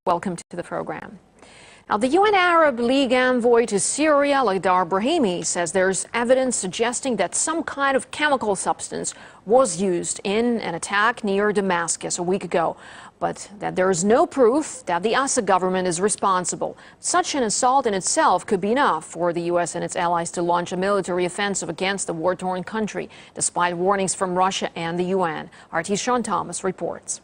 Welcome to the program. Now, the UN Arab League envoy to Syria, Lakhdar Brahimi, says there's evidence suggesting that some kind of chemical substance was used in an attack near Damascus a week ago, but that there is no proof that the Assad government is responsible. Such an assault in itself could be enough for the U.S. and its allies to launch a military offensive against the war-torn country, despite warnings from Russia and the UN. RT's Sean Thomas reports.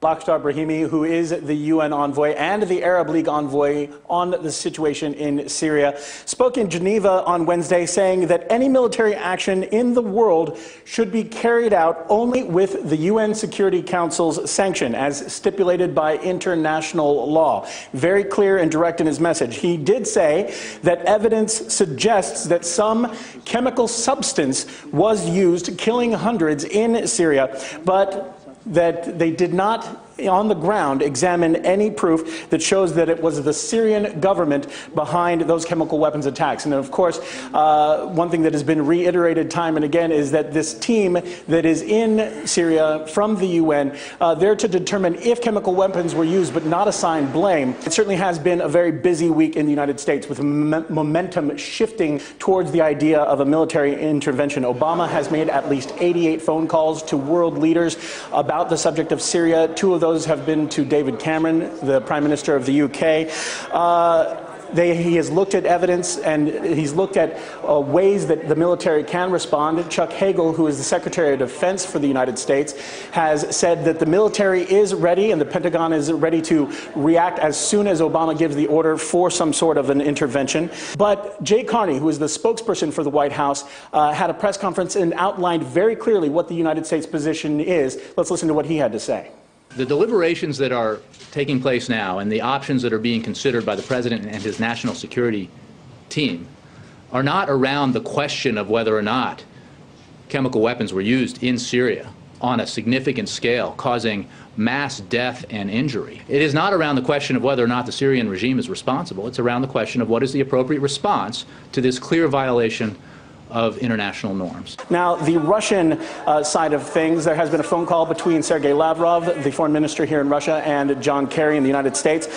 Lakhdar Brahimi, who is the UN envoy and the Arab League envoy on the situation in Syria, spoke in Geneva on Wednesday saying that any military action in the world should be carried out only with the UN Security Council's sanction, as stipulated by international law. Very clear and direct in his message. He did say that evidence suggests that some chemical substance was used, killing hundreds in Syria, but that they did not, on the ground, examine any proof that shows that it was the Syrian government behind those chemical weapons attacks. And of course, one thing that has been reiterated time and again is that this team that is in Syria from the UN, they're to determine if chemical weapons were used but not assign blame. It certainly has been a very busy week in the United States with momentum shifting towards the idea of a military intervention. Obama has made at least 88 phone calls to world leaders about the subject of Syria. Two of those have been to David Cameron, the Prime Minister of the UK. He has looked at evidence and he's looked at ways that the military can respond. Chuck Hagel, who is the Secretary of Defense for the United States, has said that the military is ready and the Pentagon is ready to react as soon as Obama gives the order for some sort of an intervention. But Jay Carney, who is the spokesperson for the White House, had a press conference and outlined very clearly what the United States position is. Let's listen to what he had to say. The deliberations that are taking place now and the options that are being considered by the President and his national security team are not around the question of whether or not chemical weapons were used in Syria on a significant scale, causing mass death and injury. It is not around the question of whether or not the Syrian regime is responsible. It's around the question of what is the appropriate response to this clear violation of international norms. Now, the Russian side of things, there has been a phone call between Sergei Lavrov, the foreign minister here in Russia, and John Kerry in the United States.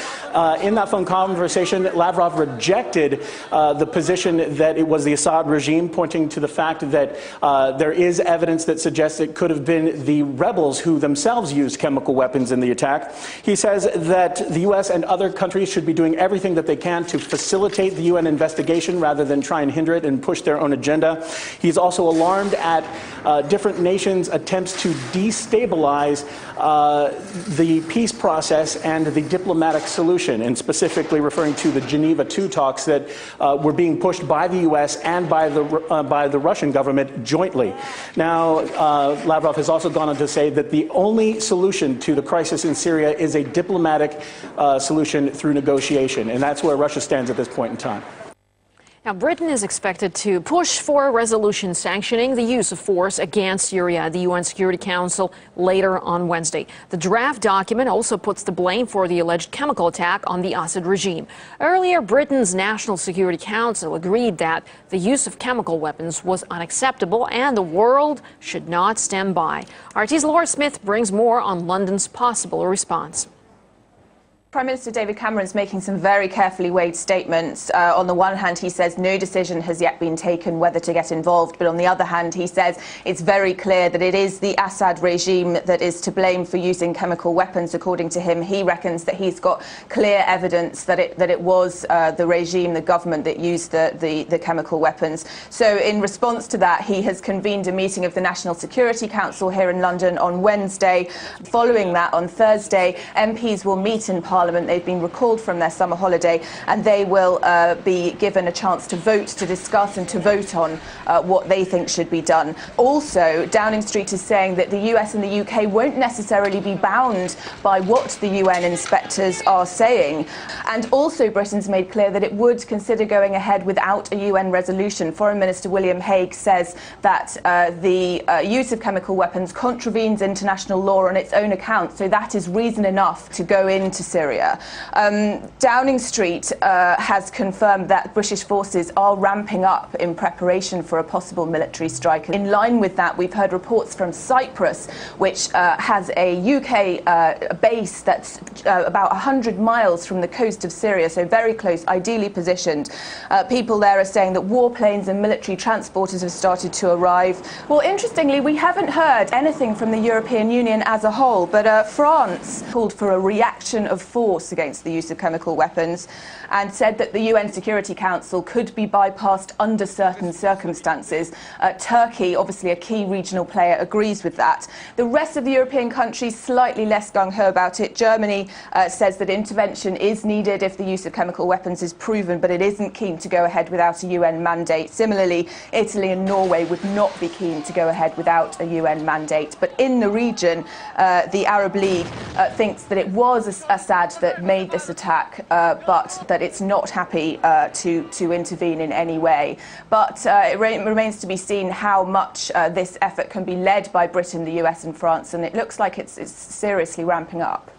In that phone conversation, Lavrov rejected the position that it was the Assad regime, pointing to the fact that there is evidence that suggests it could have been the rebels who themselves used chemical weapons in the attack. He says that the U.S. and other countries should be doing everything that they can to facilitate the UN investigation rather than try and hinder it and push their own agenda. He's also alarmed at different nations' attempts to destabilize the peace process and the diplomatic solution, and specifically referring to the Geneva II talks that were being pushed by the U.S. and by the Russian government jointly. Now, Lavrov has also gone on to say that the only solution to the crisis in Syria is a diplomatic solution through negotiation, and that's where Russia stands at this point in time. Now, Britain is expected to push for a resolution sanctioning the use of force against Syria at the UN Security Council later on Wednesday. The draft document also puts the blame for the alleged chemical attack on the Assad regime. Earlier, Britain's National Security Council agreed that the use of chemical weapons was unacceptable and the world should not stand by. RT's Laura Smith brings more on London's possible response. Prime Minister David Cameron is making some very carefully weighed statements. On the one hand, he says no decision has yet been taken whether to get involved. But on the other hand, he says it's very clear that it is the Assad regime that is to blame for using chemical weapons. According to him, he reckons that he's got clear evidence that it was the regime, the government, that used the chemical weapons. So in response to that, he has convened a meeting of the National Security Council here in London on Wednesday. Following that, on Thursday, MPs will meet in Parliament. They've been recalled from their summer holiday and they will be given a chance to vote, to discuss and to vote on what they think should be done. Also, Downing Street is saying that the US and the UK won't necessarily be bound by what the UN inspectors are saying. And also, Britain's made clear that it would consider going ahead without a UN resolution. Foreign Minister William Hague says that the use of chemical weapons contravenes international law on its own account, so that is reason enough to go into Syria. Syria. Downing Street has confirmed that British forces are ramping up in preparation for a possible military strike. In line with that, we've heard reports from Cyprus, which has a UK base that's about 100 miles from the coast of Syria, so very close, ideally positioned. People there are saying that warplanes and military transporters have started to arrive. Well, interestingly, we haven't heard anything from the European Union as a whole, but France called for a reaction of force against the use of chemical weapons and said that the UN Security Council could be bypassed under certain circumstances. Turkey, obviously a key regional player, agrees with that. The rest of the European countries slightly less gung-ho about it. Germany says that intervention is needed if the use of chemical weapons is proven, but it isn't keen to go ahead without a UN mandate. Similarly, Italy and Norway would not be keen to go ahead without a UN mandate. But in the region, the Arab League thinks that it was Assad that made this attack, but that it's not happy to intervene in any way. But it remains to be seen how much this effort can be led by Britain, the US and France, and it looks like it's seriously ramping up.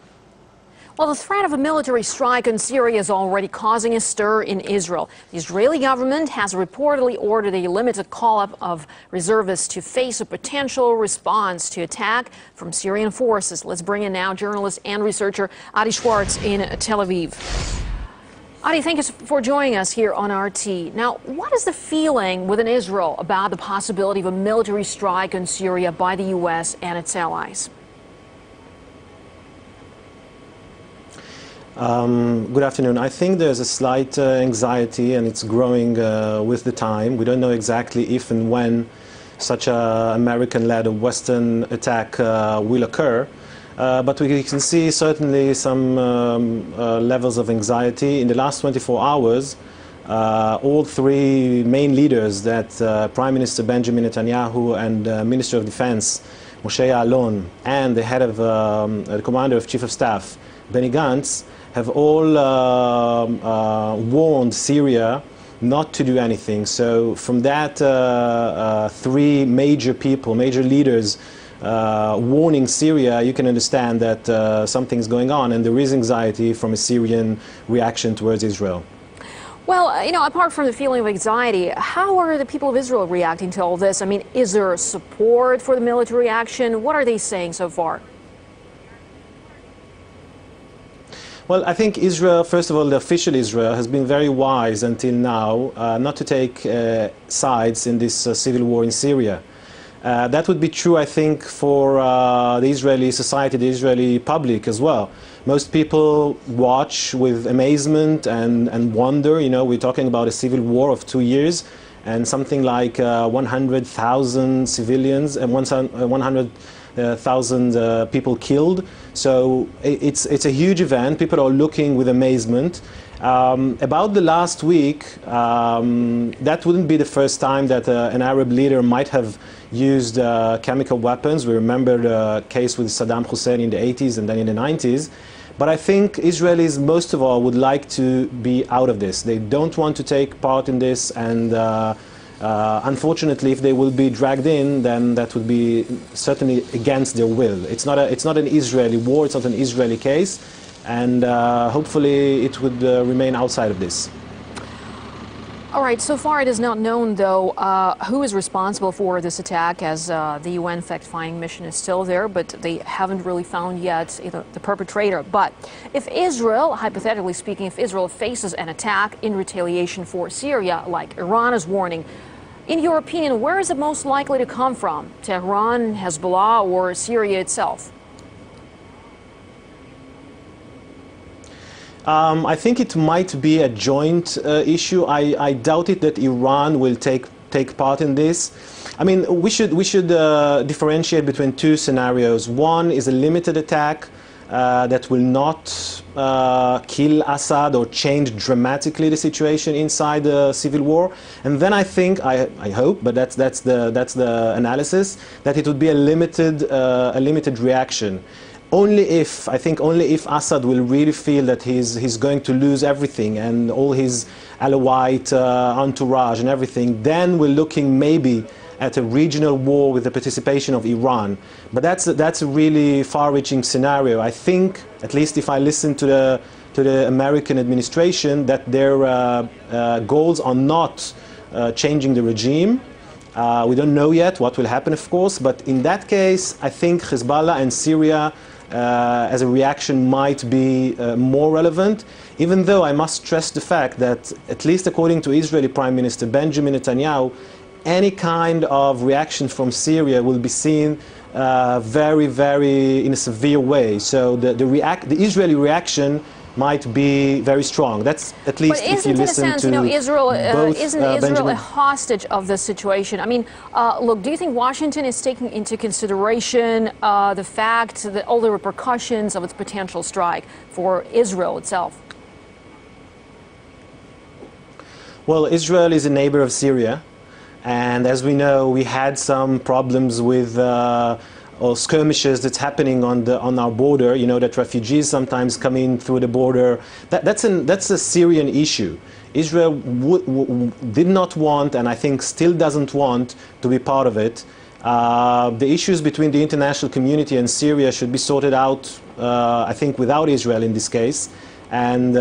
Well, the threat of a military strike in Syria is already causing a stir in Israel. The Israeli government has reportedly ordered a limited call-up of reservists to face a potential response to attack from Syrian forces. Let's bring in now journalist and researcher Adi Schwartz in Tel Aviv. Adi, thank you for joining us here on RT. Now, what is the feeling within Israel about the possibility of a military strike in Syria by the U.S. and its allies? Good afternoon. I think there's a slight anxiety, and it's growing with the time. We don't know exactly if and when such an American-led Western attack will occur. But we can see certainly some levels of anxiety. In the last 24 hours, all three main leaders, that Prime Minister Benjamin Netanyahu and Minister of Defense Moshe Ya'alon and the head of the Commander of Chief of Staff Benny Gantz, have all warned Syria not to do anything. So from that three major leaders warning Syria, you can understand that something's going on, and there is anxiety from a Syrian reaction towards Israel. Well, you know, apart from the feeling of anxiety, how are the people of Israel reacting to all this? I mean, is there support for the military action? What are they saying so far? Well, I think Israel, first of all, the official Israel has been very wise until now not to take sides in this civil war in Syria. That would be true, I think, for the Israeli society, the Israeli public as well. Most people watch with amazement and wonder. You know, we're talking about a civil war of 2 years and something like 100,000 civilians and 100,000 people killed. So it's a huge event. People are looking with amazement. About the last week, that wouldn't be the first time that an Arab leader might have used chemical weapons. We remember the case with Saddam Hussein in the 80s and then in the 90s. But I think Israelis, most of all, would like to be out of this. They don't want to take part in this, and unfortunately, if they will be dragged in, then that would be certainly against their will. It's not an Israeli war, it's not an Israeli case, and hopefully it would remain outside of this. All right, so far it is not known, though, who is responsible for this attack, as the UN fact-finding mission is still there, but they haven't really found yet the perpetrator. But if Israel, hypothetically speaking, if Israel faces an attack in retaliation for Syria, like Iran is warning, in your opinion, where is it most likely to come from? Tehran, Hezbollah, or Syria itself? I think it might be a joint issue. I doubt it that Iran will take part in this. I mean, we should differentiate between two scenarios. One is a limited attack that will not kill Assad or change dramatically the situation inside the civil war. And then I think, I hope, but that's the analysis, that it would be a limited reaction. Only if Assad will really feel that he's going to lose everything and all his Alawite entourage and everything, then we're looking maybe at a regional war with the participation of Iran. But that's a really far-reaching scenario. I think, at least if I listen to the American administration, that their goals are not changing the regime. We don't know yet what will happen, of course, but in that case, I think Hezbollah and Syria as a reaction might be more relevant, even though I must stress the fact that, at least according to Israeli Prime Minister Benjamin Netanyahu, any kind of reaction from Syria will be seen very, very in a severe way. So the Israeli reaction might be very strong. That's at least if you listen to Israel, both, isn't Israel a hostage of the situation? I mean, look, do you think Washington is taking into consideration the fact that all the repercussions of its potential strike for Israel itself? Well, Israel is a neighbor of Syria, and as we know, we had some problems with or skirmishes that's happening on our border. You know that refugees sometimes come in through the border. That's a Syrian issue. Israel did not want, and I think still doesn't want, to be part of it. The issues between the international community and Syria should be sorted out, I think, without Israel in this case. And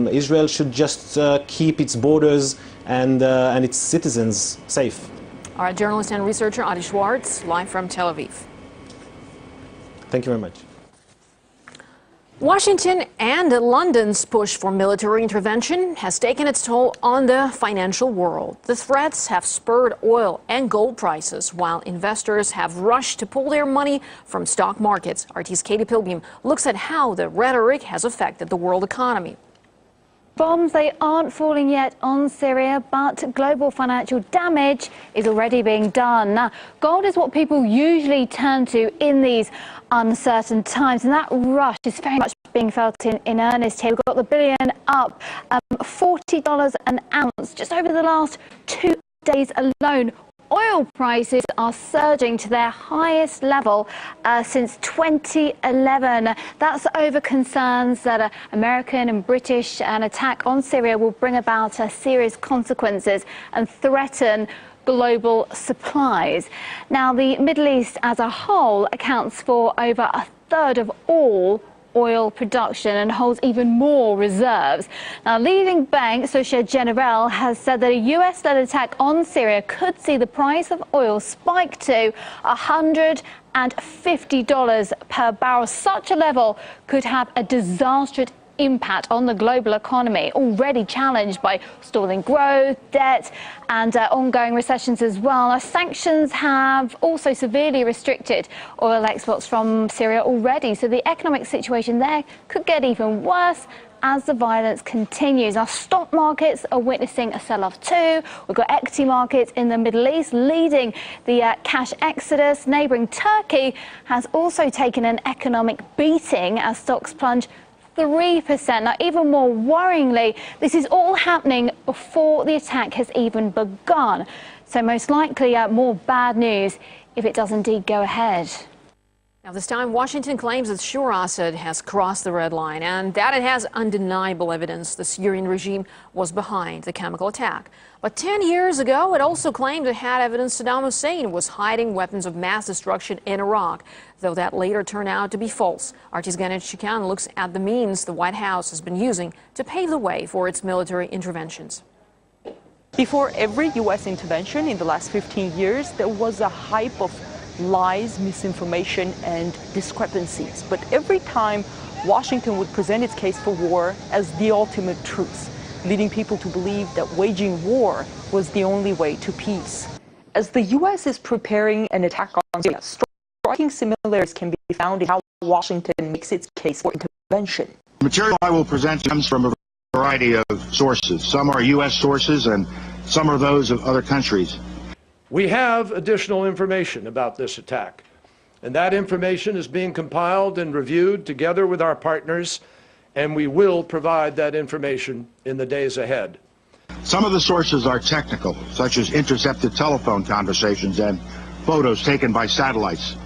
Israel should just keep its borders and its citizens safe. All right, journalist and researcher Adi Schwartz, live from Tel Aviv. Thank you very much. Washington and London's push for military intervention has taken its toll on the financial world. The threats have spurred oil and gold prices, while investors have rushed to pull their money from stock markets. RT's Katie Pilbeam looks at how the rhetoric has affected the world economy. Bombs, they aren't falling yet on Syria, but global financial damage is already being done. Now, gold is what people usually turn to in these uncertain times, and that rush is very much being felt in earnest here. We've got the billion up $40 an ounce just over the last 2 days alone. Oil prices are surging to their highest level since 2011. That's over concerns that American and British an attack on Syria will bring about serious consequences and threaten global supplies. Now, the Middle East as a whole accounts for over a third of all oil production and holds even more reserves. Now, leading bank Societe Generale has said that a US-led attack on Syria could see the price of oil spike to $150 per barrel. Such a level could have a disastrous impact on the global economy, already challenged by stalling growth, debt and ongoing recessions as well. Now, sanctions have also severely restricted oil exports from Syria already, so the economic situation there could get even worse as the violence continues. Our stock markets are witnessing a sell-off too. We've got equity markets in the Middle East leading the cash exodus. Neighbouring Turkey has also taken an economic beating as stocks plunge 3%. Now, even more worryingly, this is all happening before the attack has even begun. So most likely more bad news if it does indeed go ahead. Now, this time, Washington claims that al-Assad has crossed the red line and that it has undeniable evidence the Syrian regime was behind the chemical attack. But 10 years ago, it also claimed it had evidence Saddam Hussein was hiding weapons of mass destruction in Iraq, though that later turned out to be false. RT's Ganesh Chikan looks at the means the White House has been using to pave the way for its military interventions. Before every U.S. intervention in the last 15 years, there was a hype of lies, misinformation, and discrepancies. But every time, Washington would present its case for war as the ultimate truth, leading people to believe that waging war was the only way to peace. As the U.S. is preparing an attack on Syria, striking similarities can be found in how Washington makes its case for intervention. The material I will present comes from a variety of sources. Some are U.S. sources and some are those of other countries. We have additional information about this attack, and that information is being compiled and reviewed together with our partners, and we will provide that information in the days ahead. Some of the sources are technical, such as intercepted telephone conversations and photos taken by satellites.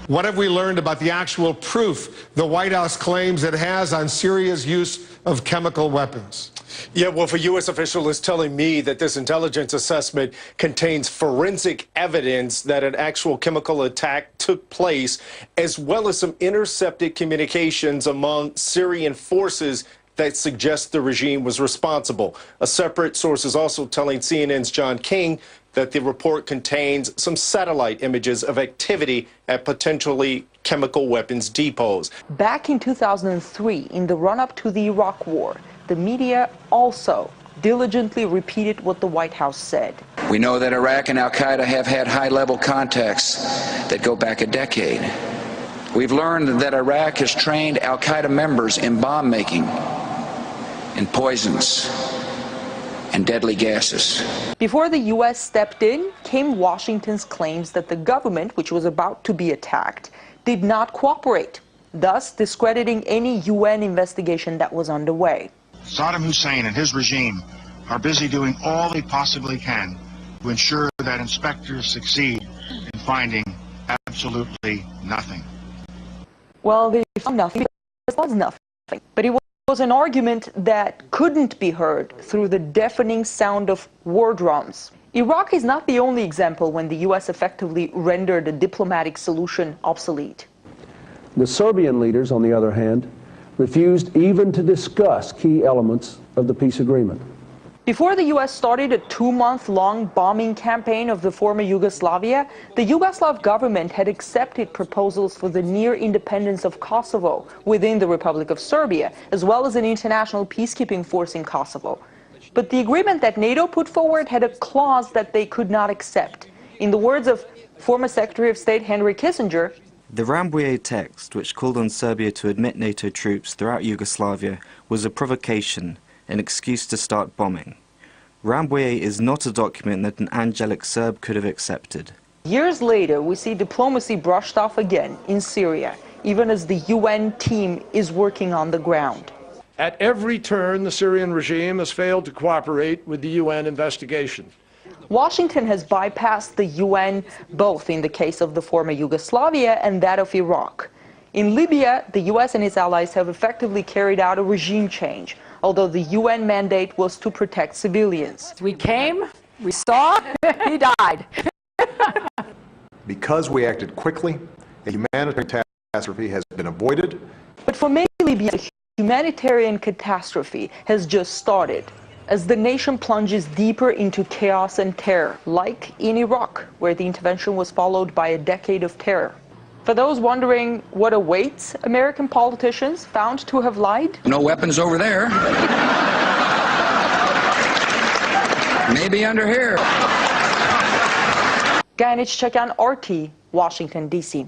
What have we learned about the actual proof the White House claims it has on Syria's use of chemical weapons? Yeah, well, if a U.S. official is telling me that this intelligence assessment contains forensic evidence that an actual chemical attack took place, as well as some intercepted communications among Syrian forces that suggest the regime was responsible. A separate source is also telling CNN's John King that the report contains some satellite images of activity at potentially chemical weapons depots. Back in 2003, in the run-up to the Iraq War, the media also diligently repeated what the White House said. We know that Iraq and al-Qaeda have had high-level contacts that go back a decade. We've learned that Iraq has trained al-Qaeda members in bomb making, in poisons, and deadly gases. Before the U.S. stepped in, came Washington's claims that the government, which was about to be attacked, did not cooperate, thus discrediting any UN investigation that was underway. Saddam Hussein and his regime are busy doing all they possibly can to ensure that inspectors succeed in finding absolutely nothing. Well, they found nothing. There was nothing. But it was an argument that couldn't be heard through the deafening sound of war drums. Iraq is not the only example when the U.S. effectively rendered a diplomatic solution obsolete. The Serbian leaders, on the other hand, refused even to discuss key elements of the peace agreement. Before the U.S. started a 2-month-long bombing campaign of the former Yugoslavia, the Yugoslav government had accepted proposals for the near independence of Kosovo within the Republic of Serbia, as well as an international peacekeeping force in Kosovo. But the agreement that NATO put forward had a clause that they could not accept. In the words of former Secretary of State Henry Kissinger, the Rambouillet text, which called on Serbia to admit NATO troops throughout Yugoslavia, was a provocation, an excuse to start bombing. Rambouillet is not a document that an angelic Serb could have accepted. Years later, we see diplomacy brushed off again in Syria, even as the UN team is working on the ground. At every turn, the Syrian regime has failed to cooperate with the UN investigation. Washington has bypassed the UN, both in the case of the former Yugoslavia and that of Iraq. In Libya, the US and its allies have effectively carried out a regime change, although the UN mandate was to protect civilians. We came, we saw, he died. Because we acted quickly, a humanitarian catastrophe has been avoided. But for many Libyans, a humanitarian catastrophe has just started, as the nation plunges deeper into chaos and terror, like in Iraq, where the intervention was followed by a decade of terror. For those wondering what awaits American politicians found to have lied, no weapons over there. Maybe under here. Gainich Chekyan, RT, Washington, D.C.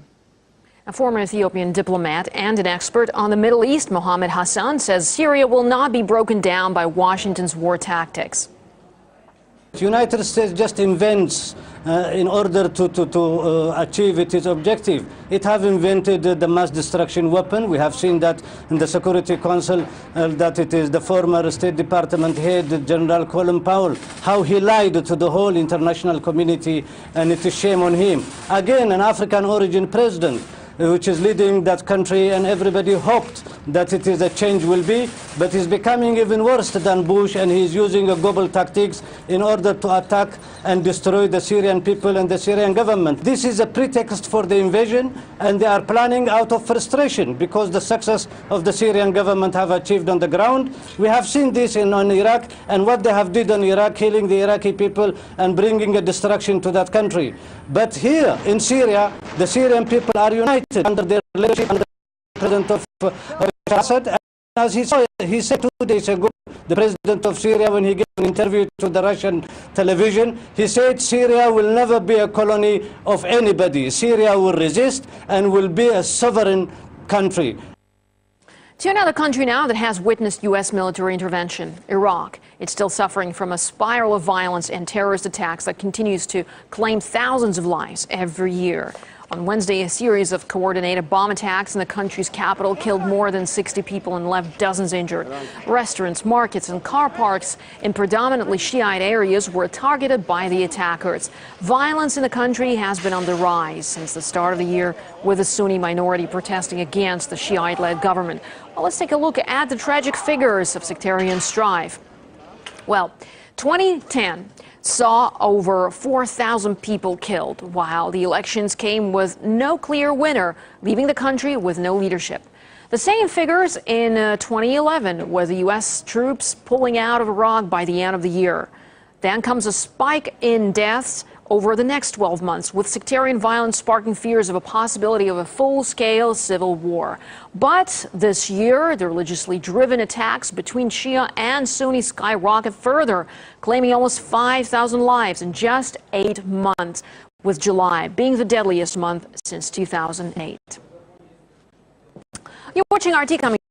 A former Ethiopian diplomat and an expert on the Middle East, Mohammed Hassan, says Syria will not be broken down by Washington's war tactics. The United States just invents in order to achieve its objective. It have invented the mass destruction weapon. We have seen that in the Security Council, that it is the former State Department head, General Colin Powell, how he lied to the whole international community, and it is shame on him. Again, an African origin president, which is leading that country, and everybody hoped that it is a change will be, but it's becoming even worse than Bush, and he's using global tactics in order to attack and destroy the Syrian people and the Syrian government. This is a pretext for the invasion, and they are planning out of frustration because the success of the Syrian government have achieved on the ground. We have seen this in Iraq, and what they have did in Iraq, killing the Iraqi people and bringing a destruction to that country. But here in Syria, the Syrian people are united under their leadership, under the president of al-Assad. And as he said 2 days ago, the president of Syria, when he gave an interview to the Russian television, he said Syria will never be a colony of anybody. Syria will resist and will be a sovereign country. To another country now that has witnessed U.S. military intervention, Iraq. It's still suffering from a spiral of violence and terrorist attacks that continues to claim thousands of lives every year. On Wednesday, a series of coordinated bomb attacks in the country's capital killed more than 60 people and left dozens injured. Restaurants, markets, and car parks in predominantly Shiite areas were targeted by the attackers. Violence in the country has been on the rise since the start of the year, with the Sunni minority protesting against the Shiite-led government. Well, let's take a look at the tragic figures of sectarian strife. Well, 2010 saw over 4,000 people killed, while the elections came with no clear winner, leaving the country with no leadership. The same figures in 2011, with the U.S. troops pulling out of Iraq by the end of the year. Then comes a spike in deaths over the next 12 months, with sectarian violence sparking fears of a possibility of a full-scale civil war. But this year, the religiously driven attacks between Shia and Sunni skyrocket further, claiming almost 5,000 lives in just 8 months, with July being the deadliest month since 2008. You're watching RT coming.